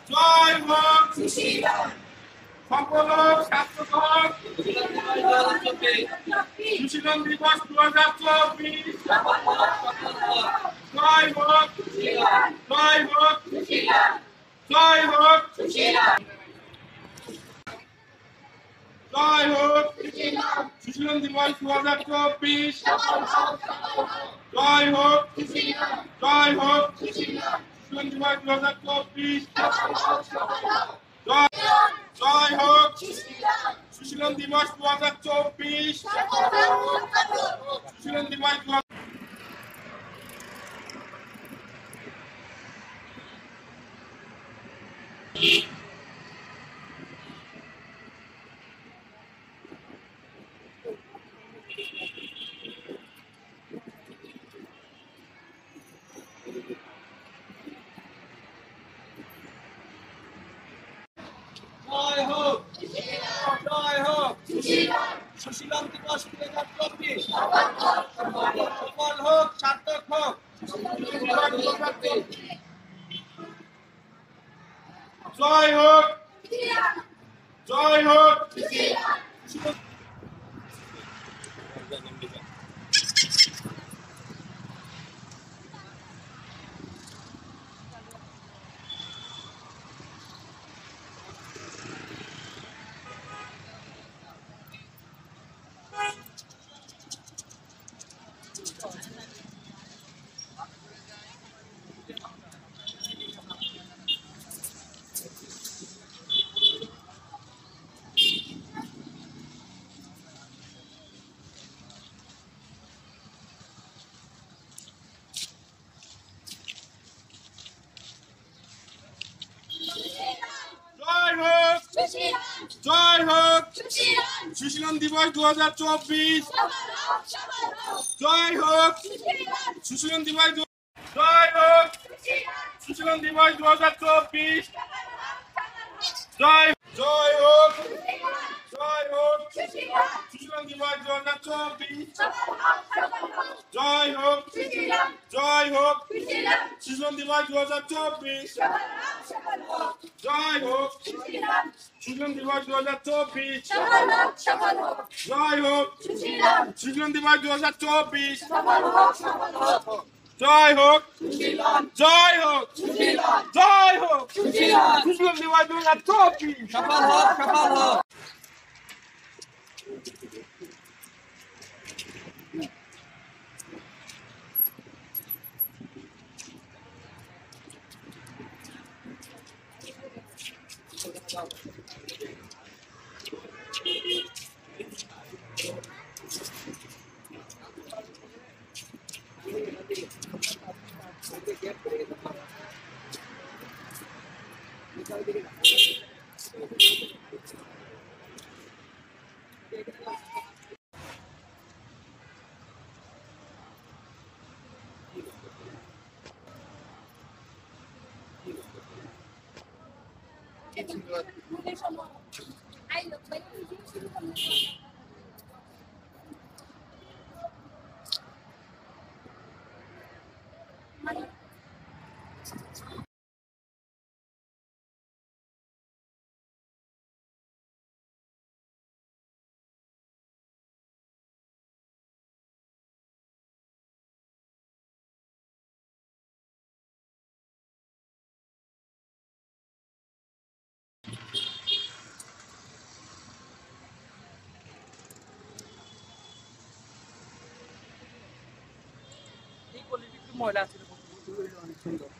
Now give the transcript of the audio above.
জয় হোক সকল ছাত্র হোক সুশীলন দিবস 2024। জয় হোক জয় হোক জয় হোক জয় হোক সুশীলন দিবস 2024। জয় হোক জয় হোক সুশীলন দিবস 2024। জয় হোক সুশীলন দিবস 2024। সুশীলন দিবস জয় হোক জয় হোক সুশীলন দিবস 2024। সফল হোক সার্থক হোক জয় হোক জয় হোক জয় হোক সুশীলন দিবস 2024। জয় হোক সুশীলন দিবস জয় হোক সুশীলন দিবস 2024। জয় জয় হোক জয় হোক সুশীলন দিবস 2024। জয় হোক জয় হোক সুশীলন দিবস 2024। জয় হোক সুশীলন দিবস 2024। জয় হোক সুশীলন দিবস 2024। জয় হোক জয় হোক জয় হোক সুশীলন দিবস 2024। সফল হোক সফল হোক। এই কোয়ালিটির ময়লা আছে, সুন্দর।